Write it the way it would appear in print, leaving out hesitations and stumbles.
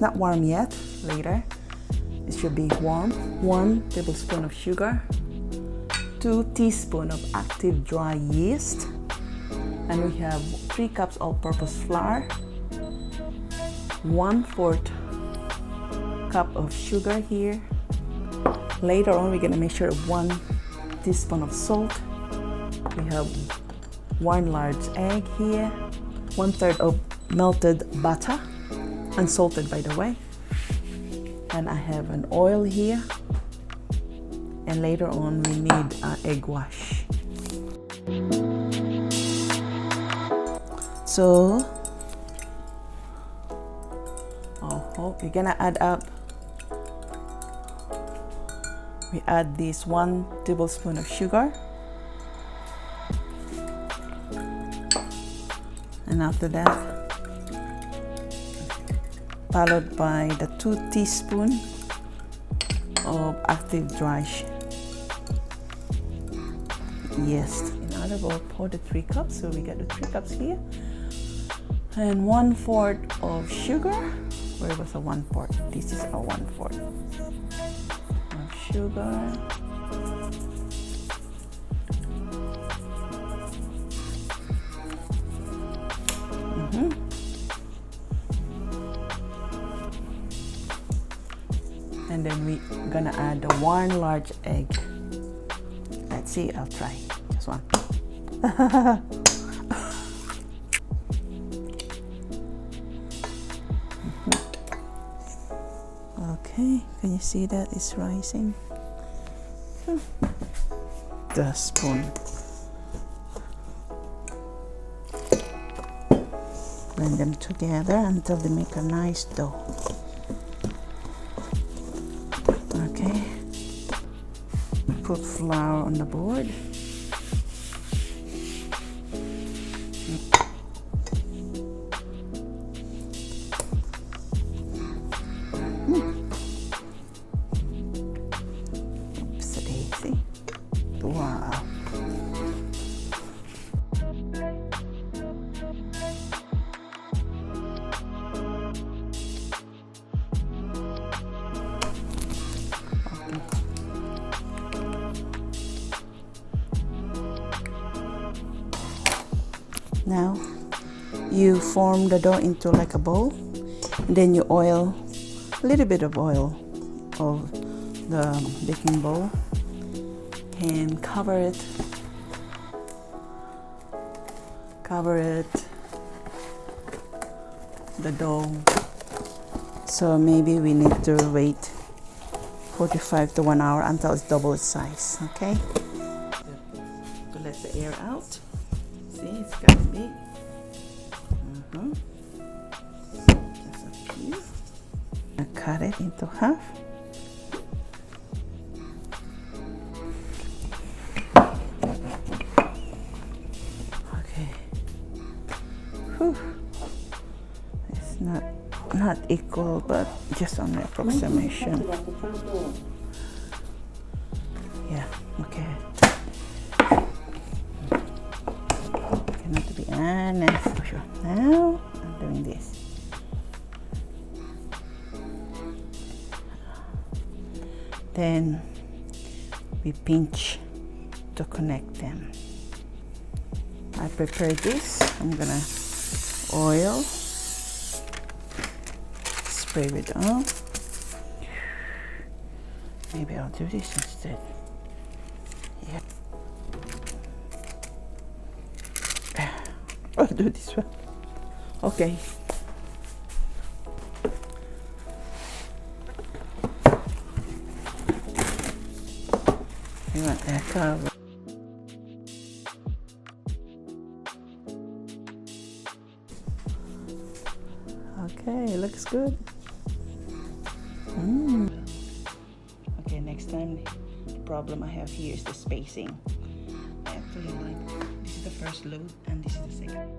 not warm yet. Later it should be warm. 1 tablespoon of sugar, 2 teaspoons of active dry yeast, and we have 3 cups all-purpose flour, 1/4 cup of sugar here. Later on we're gonna measure 1 teaspoon of salt. We have 1 large egg here, 1/3 of melted butter, unsalted by the way, and I have an oil here, and later on we need an egg wash. So we're gonna add up, we add this 1 tablespoon of sugar, and after that followed by the 2 teaspoons of active dry yeast. In other words, pour the 3 cups, so we got the 3 cups here, and 1/4 of sugar. Where was a 1/4? This is a 1/4 of sugar. And then we're gonna add the 1 large egg. Let's see, I'll try just one. Okay, can you see that it's rising? The spoon. Blend them together until they make a nice dough. Okay, put flour on the board. Oopsie-daisy. Wow. Now you form the dough into like a bowl, and then you oil, a little bit of oil of the baking bowl, and cover it, the dough. So maybe we need to wait 45 to 1 hour until it's double its size. Okay, to let the air out. See, it's getting big. Just a few. I cut it into half. Okay. Whew. It's not equal, but just on the approximation. Yeah. Okay. Not to be honest, for sure. Now I'm doing this. Then we pinch to connect them. I prepared this. I'm gonna oil, spray it on. Maybe I'll do this instead. Yeah. I'll do this one. Okay. You want that cover. Okay, looks good. Okay, next time the problem I have here is the spacing. I actually like, this is the first load and this is the second.